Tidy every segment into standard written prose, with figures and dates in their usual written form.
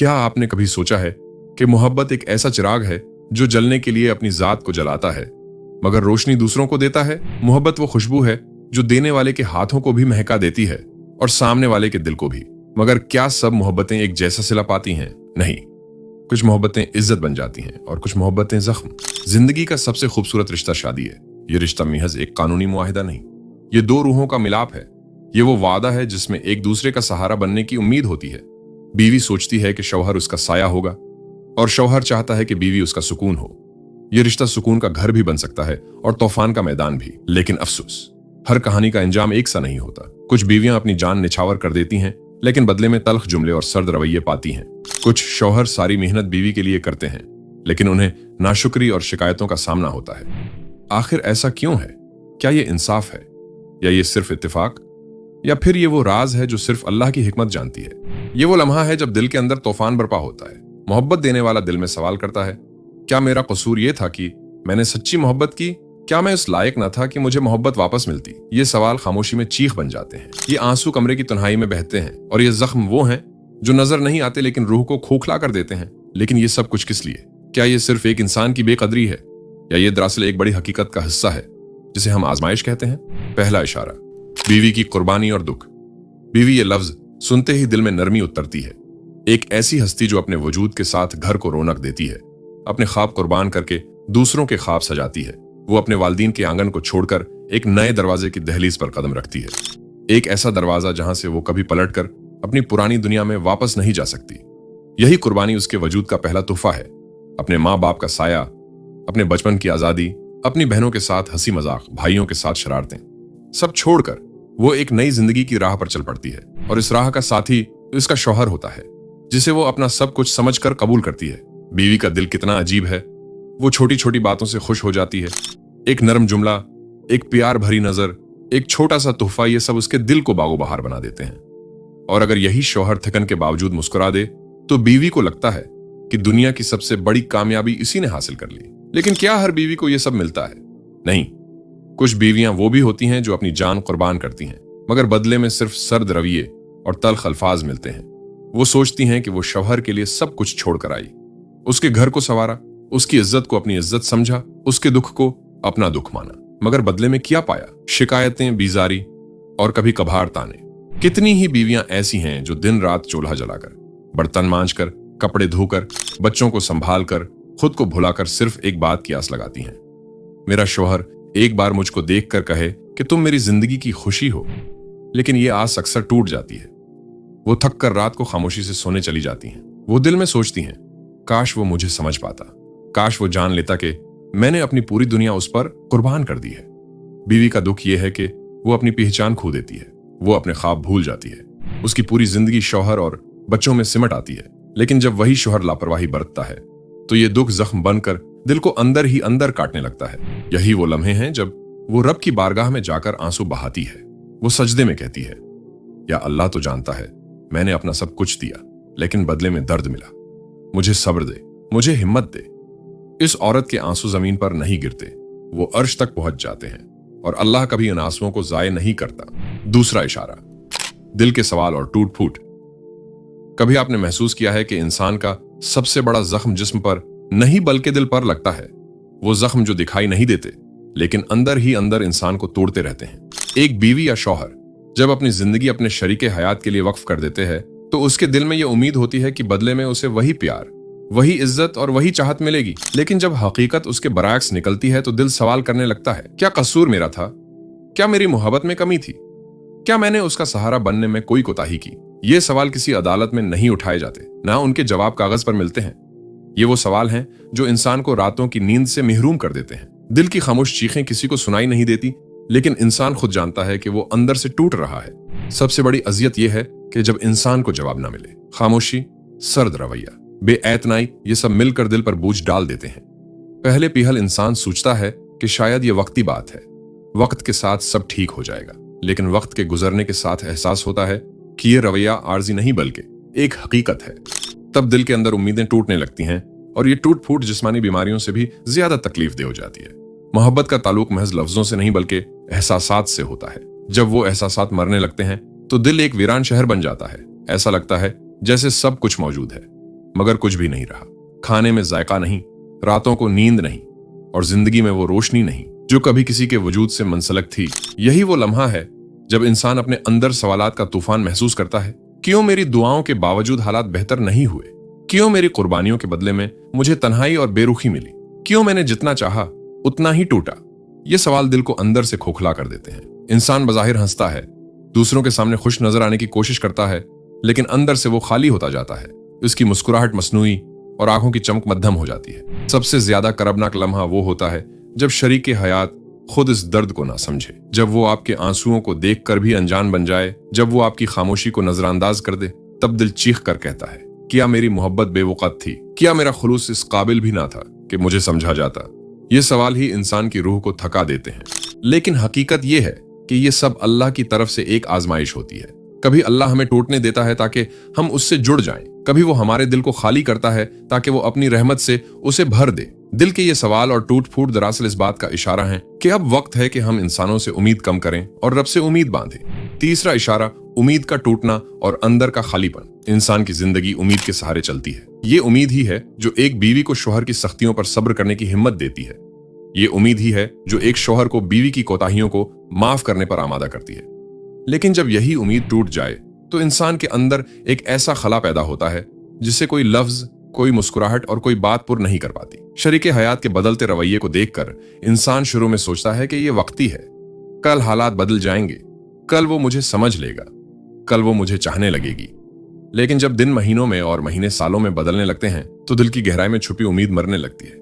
क्या आपने कभी सोचा है कि मोहब्बत एक ऐसा चिराग है जो जलने के लिए अपनी जात को जलाता है मगर रोशनी दूसरों को देता है? मोहब्बत वो खुशबू है जो देने वाले के हाथों को भी महका देती है और सामने वाले के दिल को भी। मगर क्या सब मोहब्बतें एक जैसा सिला पाती हैं? नहीं, कुछ मोहब्बतें इज्जत बन जाती हैं और कुछ मोहब्बतें जख्म। जिंदगी का सबसे खूबसूरत रिश्ता शादी है। ये रिश्ता महज एक कानूनी मुआहिदा नहीं, ये दो रूहों का मिलाप है। ये वो वादा है जिसमें एक दूसरे का सहारा बनने की उम्मीद होती है। बीवी सोचती है कि शौहर उसका साया होगा और शौहर चाहता है कि बीवी उसका सुकून हो। यह रिश्ता सुकून का घर भी बन सकता है और तूफान का मैदान भी। लेकिन अफसोस, हर कहानी का अंजाम एक सा नहीं होता। कुछ बीवियां अपनी जान निछावर कर देती हैं लेकिन बदले में तल्ख जुमले और सर्द रवैये पाती हैं। कुछ शौहर सारी मेहनत बीवी के लिए करते हैं लेकिन उन्हें नाशुक्री और शिकायतों का सामना होता है। आखिर ऐसा क्यों है? क्या ये इंसाफ है या ये सिर्फ इत्तेफाक, या फिर ये वो राज है जो सिर्फ अल्लाह की हिकमत जानती है? ये वो लम्हा है जब दिल के अंदर तूफान बरपा होता है। मोहब्बत देने वाला दिल में सवाल करता है, क्या मेरा कसूर ये था कि मैंने सच्ची मोहब्बत की? क्या मैं उस लायक न था कि मुझे मोहब्बत वापस मिलती? ये सवाल खामोशी में चीख बन जाते हैं। ये आंसू कमरे की तन्हाई में बहते हैं और ये जख्म वो हैं जो नजर नहीं आते लेकिन रूह को खोखला कर देते हैं। लेकिन ये सब कुछ किस लिए? क्या ये सिर्फ एक इंसान की बेकदरी है या ये दरअसल एक बड़ी हकीकत का हिस्सा है जिसे हम आजमाइश कहते हैं? पहला इशारा, बीवी की कुर्बानी और दुख। बीवी ये लफ्ज सुनते ही दिल में नरमी उतरती है। एक ऐसी हस्ती जो अपने वजूद के साथ घर को रौनक देती है, अपने ख्वाब कुर्बान करके दूसरों के ख्वाब सजाती है। वो अपने वालिदीन के आंगन को छोड़कर एक नए दरवाजे की दहलीज पर कदम रखती है। एक ऐसा दरवाजा जहां से वो कभी पलटकर अपनी पुरानी दुनिया में वापस नहीं जा सकती। यही कुर्बानी उसके वजूद का पहला तोहफा है। अपने माँ बाप का साया, अपने बचपन की आजादी, अपनी बहनों के साथ हंसी मजाक, भाइयों के साथ शरारतें, सब छोड़कर वो एक नई जिंदगी की राह पर चल पड़ती है। और इस राह का साथी इसका शौहर होता है जिसे वो अपना सब कुछ समझकर कबूल करती है। बीवी का दिल कितना अजीब है। वो छोटी छोटी बातों से खुश हो जाती है। एक नरम जुमला, एक प्यार भरी नजर, एक छोटा सा तोहफा, ये सब उसके दिल को बागो बहार बना देते हैं। और अगर यही शौहर थकन के बावजूद मुस्कुरा दे तो बीवी को लगता है कि दुनिया की सबसे बड़ी कामयाबी इसी ने हासिल कर ली। लेकिन क्या हर बीवी को यह सब मिलता है? नहीं, कुछ बीवियां वो भी होती हैं जो अपनी जान कुर्बान करती हैं मगर बदले में सिर्फ सर्द रवैये और तल्ख अल्फाज मिलते हैं। वो सोचती हैं कि वो शौहर के लिए सब कुछ छोड़कर आई, उसके घर को संवारा, उसकी इज्जत को अपनी इज्जत समझा, उसके दुख को अपना दुख माना, मगर बदले में क्या पाया? शिकायतें, बीजारी और कभी कभार ताने। कितनी ही बीवियां ऐसी हैं जो दिन रात चूल्हा जलाकर, बर्तन मांजकर, कपड़े धोकर, बच्चों को संभाल कर, खुद को भुलाकर सिर्फ एक बात की आस लगाती हैं, मेरा शौहर एक बार मुझको देखकर कहे कि तुम मेरी जिंदगी की खुशी हो। लेकिन ये आस अक्सर टूट जाती है। वो थक कर रात को खामोशी से सोने चली जाती हैं। वो दिल में सोचती हैं, काश वो मुझे समझ पाता, काश वो जान लेता कि मैंने अपनी पूरी दुनिया उस पर कुर्बान कर दी है। बीवी का दुख यह है कि वो अपनी पहचान खो देती है, वो अपने ख्वाब भूल जाती है, उसकी पूरी जिंदगी शौहर और बच्चों में सिमट आती है। लेकिन जब वही शौहर लापरवाही बरतता है तो ये दुख जख्म बनकर दिल को अंदर ही अंदर काटने लगता है। यही वो लम्हे हैं जब वो रब की बारगाह में जाकर आंसू बहाती है। वो सजदे में कहती है, या अल्लाह तो जानता है मैंने अपना सब कुछ दिया लेकिन बदले में दर्द मिला, मुझे सब्र दे, मुझे हिम्मत दे। इस औरत के आंसू जमीन पर नहीं गिरते, वो अर्श तक पहुंच जाते हैं और अल्लाह कभी इन आंसुओं को जाये नहीं करता। दूसरा इशारा, दिल के सवाल और टूट फूट। कभी आपने महसूस किया है कि इंसान का सबसे बड़ा जख्म जिस्म पर नहीं बल्कि दिल पर लगता है? वो जख्म जो दिखाई नहीं देते लेकिन अंदर ही अंदर इंसान को तोड़ते रहते हैं। एक बीवी या शौहर जब अपनी जिंदगी अपने शरीके हयात के लिए वक्फ कर देते हैं तो उसके दिल में यह उम्मीद होती है कि बदले में उसे वही प्यार, वही इज्जत और वही चाहत मिलेगी। लेकिन जब हकीकत उसके बरअक्स निकलती है तो दिल सवाल करने लगता है, क्या कसूर मेरा था? क्या मेरी मोहब्बत में कमी थी? क्या मैंने उसका सहारा बनने में कोई कोताही की? ये सवाल किसी अदालत में नहीं उठाए जाते, ना उनके जवाब कागज पर मिलते हैं। ये वो सवाल हैं जो इंसान को रातों की नींद से महरूम कर देते हैं। दिल की खामोश चीखें किसी को सुनाई नहीं देती लेकिन इंसान खुद जानता है कि वो अंदर से टूट रहा है। सबसे बड़ी अजियत यह है कि जब इंसान को जवाब ना मिले, खामोशी, सर्द रवैया, बेएतनाई, ये सब मिलकर दिल पर बोझ डाल देते हैं। पहले पीहल इंसान सोचता है कि शायद ये वक्ती बात है, वक्त के साथ सब ठीक हो जाएगा। लेकिन वक्त के गुजरने के साथ एहसास होता है कि ये रवैया आर्जी नहीं बल्कि एक हकीकत है। तब दिल के अंदर उम्मीदें टूटने लगती हैं और ये टूट फूट जिस्मानी बीमारियों से भी ज्यादा तकलीफ दे हो जाती है। मोहब्बत का ताल्लुक महज लफ्जों से नहीं बल्कि एहसासात से होता है। जब वो एहसासात मरने लगते हैं तो दिल एक वीरान शहर बन जाता है। ऐसा लगता है जैसे सब कुछ मौजूद है मगर कुछ भी नहीं रहा। खाने में जायका नहीं, रातों को नींद नहीं, और जिंदगी में वो रोशनी नहीं जो कभी किसी के वजूद से मुंसलक थी। यही वो लम्हा है जब इंसान अपने अंदर सवालात का तूफान महसूस करता है। क्यों मेरी दुआओं के बावजूद हालात बेहतर नहीं हुए? क्यों मेरी कुर्बानियों के बदले में मुझे तन्हाई और बेरुखी मिली? क्यों मैंने जितना चाहा उतना ही टूटा? ये सवाल दिल को अंदर से खोखला कर देते हैं। इंसान बज़ाहिर हंसता है, दूसरों के सामने खुश नजर आने की कोशिश करता है, लेकिन अंदर से वो खाली होता जाता है। उसकी मुस्कुराहट मसनूई और आंखों की चमक मध्यम हो जाती है। सबसे ज्यादा करबनाक लम्हा वो होता है जब शरीके हयात खुद इस दर्द को ना समझे, जब वो आपके आंसुओं को देख कर भी अनजान बन जाए, जब वो आपकी खामोशी को नजरअंदाज कर दे। तब दिल चीख कर कहता है, क्या मेरी मोहब्बत बेवकत थी? क्या मेरा खुलूस इस काबिल भी ना था कि मुझे समझा जाता? ये सवाल ही इंसान की रूह को थका देते हैं। लेकिन हकीकत ये है कि ये सब अल्लाह की तरफ से एक आजमाइश होती है। कभी अल्लाह हमें टूटने देता है ताकि हम उससे जुड़ जाएं, कभी वो हमारे दिल को खाली करता है ताकि वो अपनी रहमत से उसे भर दे। दिल के ये सवाल और टूट फूट दरअसल इस बात का इशारा है कि अब वक्त है कि हम इंसानों से उम्मीद कम करें और रब से उम्मीद बांधें। तीसरा इशारा, उम्मीद का टूटना और अंदर का खालीपन। इंसान की जिंदगी उम्मीद के सहारे चलती है। ये उम्मीद ही है जो एक बीवी को शौहर की सख्तियों पर सब्र करने की हिम्मत देती है। ये उम्मीद ही है जो एक शौहर को बीवी की कोताहियों को माफ करने पर आमादा करती है। लेकिन जब यही उम्मीद टूट जाए तो इंसान के अंदर एक ऐसा खला पैदा होता है जिसे कोई लफ्ज, कोई मुस्कुराहट और कोई बात पुर नहीं कर पाती। शरीके हयात के बदलते रवैये को देखकर इंसान शुरू में सोचता है कि ये वक्ती है, कल हालात बदल जाएंगे, कल वो मुझे समझ लेगा, कल वो मुझे चाहने लगेगी। लेकिन जब दिन महीनों में और महीने सालों में बदलने लगते हैं तो दिल की गहराई में छुपी उम्मीद मरने लगती है।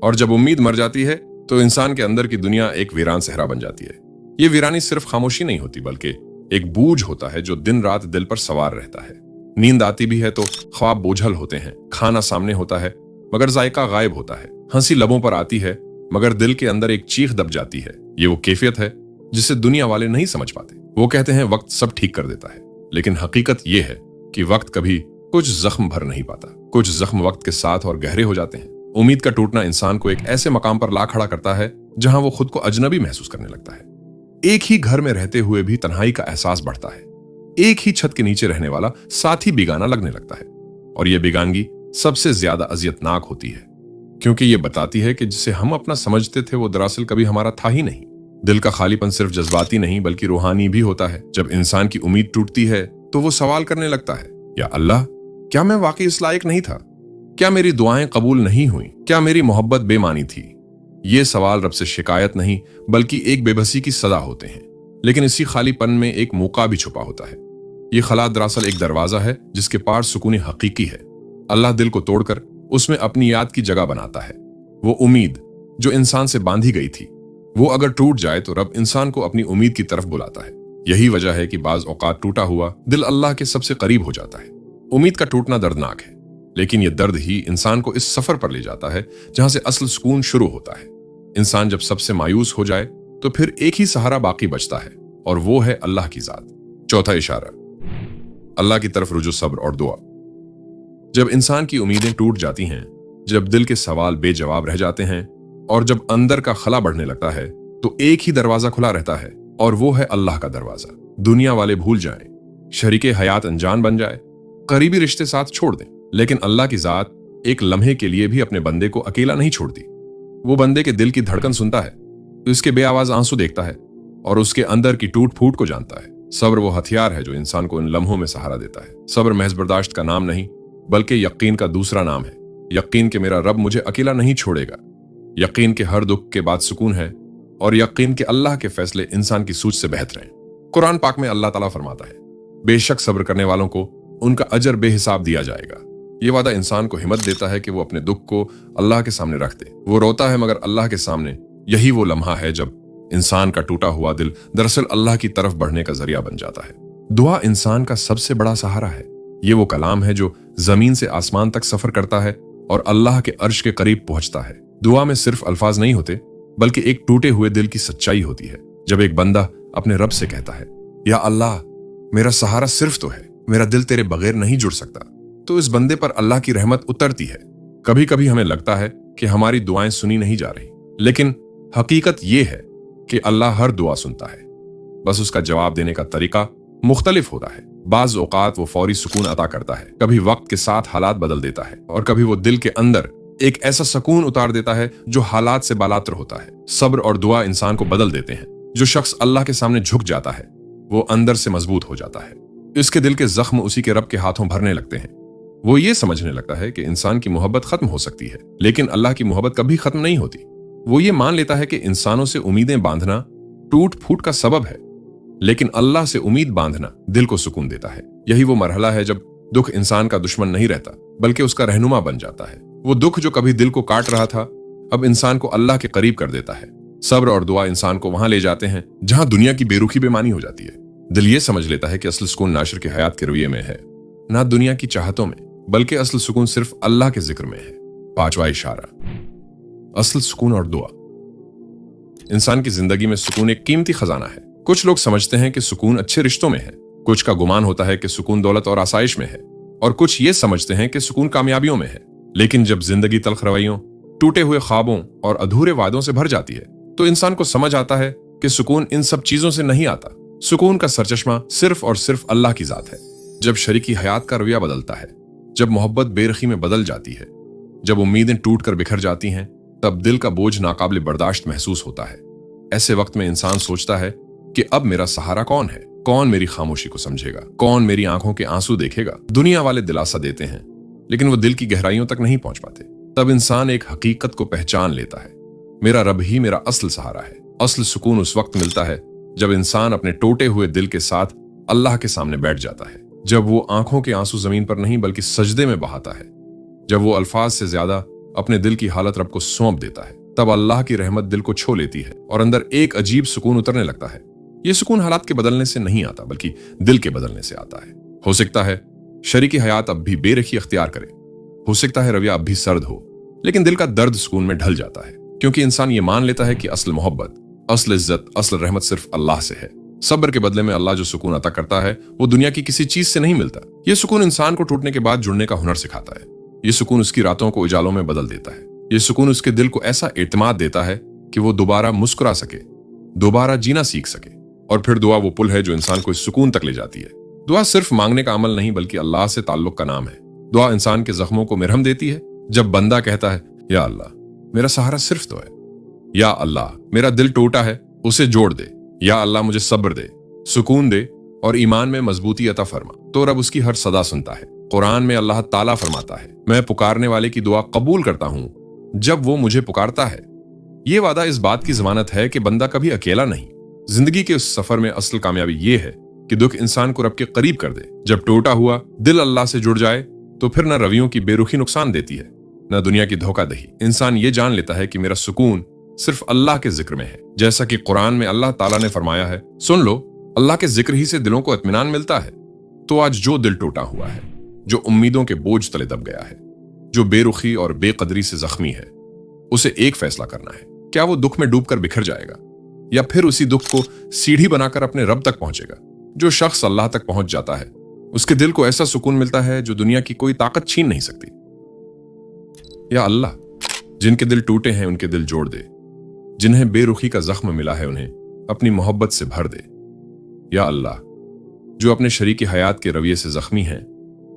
और जब उम्मीद मर जाती है तो इंसान के अंदर की दुनिया एक वीरान सहरा बन जाती है। ये वीरानी सिर्फ खामोशी नहीं होती बल्कि एक बोझ होता है जो दिन रात दिल पर सवार रहता है। नींद आती भी है तो ख्वाब बोझल होते हैं, खाना सामने होता है मगर जायका गायब होता है, हंसी लबों पर आती है मगर दिल के अंदर एक चीख दब जाती है। ये वो कैफियत है जिसे दुनिया वाले नहीं समझ पाते। वो कहते हैं वक्त सब ठीक कर देता है, लेकिन हकीकत ये है कि वक्त कभी कुछ जख्म भर नहीं पाता। कुछ जख्म वक्त के साथ और गहरे हो जाते हैं। उम्मीद का टूटना इंसान को एक ऐसे मकाम पर ला खड़ा करता है जहां वो खुद को अजनबी महसूस करने लगता है। एक ही घर में रहते हुए भी तन्हाई का एहसास बढ़ता है। एक ही छत के नीचे रहने वाला साथी बेगाना लगने लगता है। और यह बेगानगी सबसे ज्यादा अजियतनाक होती है, क्योंकि ये बताती है कि जिसे हम अपना समझते थे वो दरअसल कभी हमारा था ही नहीं। दिल का खालीपन सिर्फ जज्बाती नहीं बल्कि रूहानी भी होता है। जब इंसान की उम्मीद टूटती है तो वो सवाल करने लगता है, या अल्लाह, क्या मैं वाकई इस लायक नहीं था? क्या मेरी दुआएं कबूल नहीं हुई? क्या मेरी मोहब्बत बेमानी थी? ये सवाल रब से शिकायत नहीं बल्कि एक बेबसी की सदा होते हैं। लेकिन इसी खालीपन में एक मौका भी छुपा होता है। ये खला दरअसल एक दरवाजा है जिसके पार सुकून हकीकी है। अल्लाह दिल को तोड़कर उसमें अपनी याद की जगह बनाता है। वो उम्मीद जो इंसान से बांधी गई थी, वो अगर टूट जाए तो रब इंसान को अपनी उम्मीद की तरफ बुलाता है। यही वजह है कि बाज औकात टूटा हुआ दिल अल्लाह के सबसे करीब हो जाता है। उम्मीद का टूटना दर्दनाक है, लेकिन यह दर्द ही इंसान को इस सफर पर ले जाता है जहां से असल सुकून शुरू होता है। इंसान जब सबसे मायूस हो जाए तो फिर एक ही सहारा बाकी बचता है और वो है अल्लाह की जात। चौथा इशारा, अल्लाह की तरफ रुजू, सब्र और दुआ। जब इंसान की उम्मीदें टूट जाती हैं, जब दिल के सवाल बेजवाब रह जाते हैं और जब अंदर का खला बढ़ने लगता है तो एक ही दरवाजा खुला रहता है और वो है अल्लाह का दरवाजा। दुनिया वाले भूल जाएं, शरीके हयात अनजान बन जाए, करीबी रिश्ते साथ छोड़ दें, लेकिन अल्लाह की जात एक लम्हे के लिए भी अपने बंदे को अकेला नहीं छोड़ती। वो बंदे के दिल की धड़कन सुनता है, उसके बेआवाज आंसू देखता है और उसके अंदर की टूट फूट को जानता है। सब्र वो हथियार है जो इंसान को इन लम्हों में सहारा देता है। सब्र महज बर्दाश्त का नाम नहीं बल्कि यकीन का दूसरा नाम है। यकीन कि मेरा रब मुझे अकेला नहीं छोड़ेगा, यकीन के हर दुख के बाद सुकून है, और यकीन कि अल्लाह के फैसले इंसान की सूझ से बेहतर हैं। कुरान पाक में अल्लाह ताला फरमाता है, बेशक सब्र करने वालों को उनका अजर बेहिसाब दिया जाएगा। ये वादा इंसान को हिम्मत देता है कि वो अपने दुख को अल्लाह के सामने रख दे। वो रोता है मगर अल्लाह के सामने। यही वो लम्हा है जब इंसान का टूटा हुआ दिल दरअसल अल्लाह की तरफ बढ़ने का जरिया बन जाता है। दुआ इंसान का सबसे बड़ा सहारा है। ये वो कलाम है जो जमीन से आसमान तक सफर करता है और अल्लाह के अर्श के करीब पहुंचता है। दुआ में सिर्फ अल्फाज नहीं होते बल्कि एक टूटे हुए दिल की सच्चाई होती है। जब एक बंदा अपने रब से कहता है, या अल्लाह, मेरा सहारा सिर्फ तो है, मेरा दिल तेरे बगैर नहीं जुड़ सकता, तो इस बंदे पर अल्लाह की रहमत उतरती है। कभी कभी हमें लगता है कि हमारी दुआएं सुनी नहीं जा रही, लेकिन हकीकत यह है कि अल्लाह हर दुआ सुनता है। बस उसका जवाब देने का तरीका मुख्तलिफ होता है। बाज औकात वो फौरी सुकून अता करता है, कभी वक्त के साथ हालात बदल देता है, और कभी वो दिल के अंदर एक ऐसा सुकून उतार देता है जो हालात से बालातर होता है। सब्र और दुआ इंसान को बदल देते हैं। जो शख्स अल्लाह के सामने झुक जाता है वो अंदर से मजबूत हो जाता है। इसके दिल के जख्म उसी के रब के हाथों भरने लगते हैं। वो ये समझने लगता है कि इंसान की मोहब्बत खत्म हो सकती है, लेकिन अल्लाह की मोहब्बत कभी खत्म नहीं होती। वो ये मान लेता है कि इंसानों से उम्मीदें बांधना टूट फूट का सबब है, लेकिन अल्लाह से उम्मीद बांधना दिल को सुकून देता है। यही वो मरहला है जब दुख इंसान का दुश्मन नहीं रहता बल्कि उसका रहनुमा बन जाता है। वो दुख जो कभी दिल को काट रहा था अब इंसान को अल्लाह के करीब कर देता है। सब्र और दुआ इंसान को वहां ले जाते हैं जहां दुनिया की बेरुखी बेमानी हो जाती है। दिल ये समझ लेता है कि असल सुकून नाशिर के हयात के रवैये में है, ना दुनिया की चाहतों में, बल्कि असल सुकून सिर्फ अल्लाह के जिक्र में है। पांचवा इशारा, असल सुकून और दुआ। इंसान की जिंदगी में सुकून एक कीमती खजाना है। कुछ लोग समझते हैं कि सुकून अच्छे रिश्तों में है, कुछ का गुमान होता है कि सुकून दौलत और आसाइश में है, और कुछ ये समझते हैं कि सुकून कामयाबियों में है। लेकिन जब जिंदगी तल्ख रवैयों, टूटे हुए ख्वाबों और अधूरे वादों से भर जाती है तो इंसान को समझ आता है कि सुकून इन सब चीजों से नहीं आता। सुकून का सरचश्मा सिर्फ और सिर्फ अल्लाह की जात है। जब शरीकी हयात का रवैया बदलता है, जब मोहब्बत बेरखी में बदल जाती है, जब उम्मीदें टूट कर बिखर जाती हैं, तब दिल का बोझ नाकाबिल बर्दाश्त महसूस होता है। ऐसे वक्त में इंसान सोचता है कि अब मेरा सहारा कौन है? कौन मेरी खामोशी को समझेगा? कौन मेरी आंखों के आंसू देखेगा? दुनिया वाले दिलासा देते हैं, लेकिन वो दिल की गहराइयों तक नहीं पहुंच पाते। तब इंसान एक हकीकत को पहचान लेता है, मेरा रब ही मेरा असल सहारा है। असल सुकून उस वक्त मिलता है जब इंसान अपने टूटे हुए दिल के साथ अल्लाह के सामने बैठ जाता है, जब वो आंखों के आंसू जमीन पर नहीं बल्कि सजदे में बहाता है, जब वो अल्फाज से ज्यादा अपने दिल की हालत रब को सौंप देता है। तब अल्लाह की रहमत दिल को छो लेती है और अंदर एक अजीब सुकून उतरने लगता है। ये सुकून हालात के बदलने से नहीं आता बल्कि दिल के बदलने से आता है। हो सकता है शरीकी हयात अब भी बेरखी अख्तियार करे, हो सकता है रवैया अब भी सर्द हो, लेकिन दिल का दर्द सुकून में ढल जाता है, क्योंकि इंसान ये मान लेता है कि असल मोहब्बत, असल इज्जत, असल रहमत सिर्फ अल्लाह से है। सब्र के बदले में अल्लाह जो सुकून अता करता है वो दुनिया की किसी चीज से नहीं मिलता। ये सुकून इंसान को टूटने के बाद जुड़ने का हुनर सिखाता है। ये सुकून उसकी रातों को उजालों में बदल देता है। ये सुकून उसके दिल को ऐसा एतमाद देता है कि वो दोबारा मुस्कुरा सके, दोबारा जीना सीख सके। और फिर दुआ वो पुल है जो इंसान को इस सुकून तक ले जाती है। दुआ सिर्फ मांगने का अमल नहीं बल्कि अल्लाह से ताल्लुक का नाम है। दुआ इंसान के जख्मों को मरहम देती है। जब बंदा कहता है या अल्लाह मेरा सहारा सिर्फ तो है, या अल्लाह मेरा दिल टूटा है उसे जोड़ दे, या अल्लाह मुझे सब्र दे, सुकून दे और ईमान में मजबूती अता फरमा, तो रब उसकी हर सदा सुनता है। कुरान में अल्लाह ताला फरमाता है, मैं पुकारने वाले की दुआ कबूल करता हूं जब वो मुझे पुकारता है। ये वादा इस बात की जमानत है कि बंदा कभी अकेला नहीं। जिंदगी के उस सफर में असल कामयाबी ये है कि दुख इंसान को रब के करीब कर दे। जब टूटा हुआ दिल अल्लाह से जुड़ जाए तो फिर न रवियों की बेरुखी नुकसान देती है, न दुनिया की धोखादही। इंसान ये जान लेता है कि मेरा सुकून सिर्फ अल्लाह के जिक्र में है। जैसा कि कुरान में अल्लाह ताला ने फरमाया है, सुन लो, अल्लाह के जिक्र ही से दिलों को इत्मीनान मिलता है। तो आज जो दिल टूटा हुआ है, जो उम्मीदों के बोझ तले दब गया है, जो बेरुखी और बेकदरी से जख्मी है, उसे एक फैसला करना है। क्या वो दुख में डूबकर बिखर जाएगा या फिर उसी दुख को सीढ़ी बनाकर अपने रब तक पहुंचेगा? जो शख्स अल्लाह तक पहुंच जाता है उसके दिल को ऐसा सुकून मिलता है जो दुनिया की कोई ताकत छीन नहीं सकती। या अल्लाह जिनके दिल टूटे हैं उनके दिल जोड़ दे, जिन्हें बेरुखी का जख्म मिला है उन्हें अपनी मोहब्बत से भर दे। या अल्लाह जो अपने शरीकी हयात के रवैये से जख्मी हैं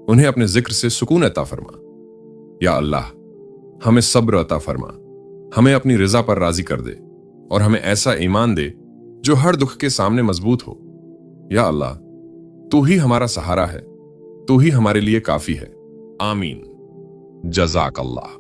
उन्हें अपने जिक्र से सुकून अता फरमा। या अल्लाह हमें सब्र अता फरमा, हमें अपनी रिजा पर राजी कर दे और हमें ऐसा ईमान दे जो हर दुख के सामने मजबूत हो। या अल्लाह तू ही हमारा सहारा है, तू ही हमारे लिए काफी है। आमीन। जज़ाक अल्लाह।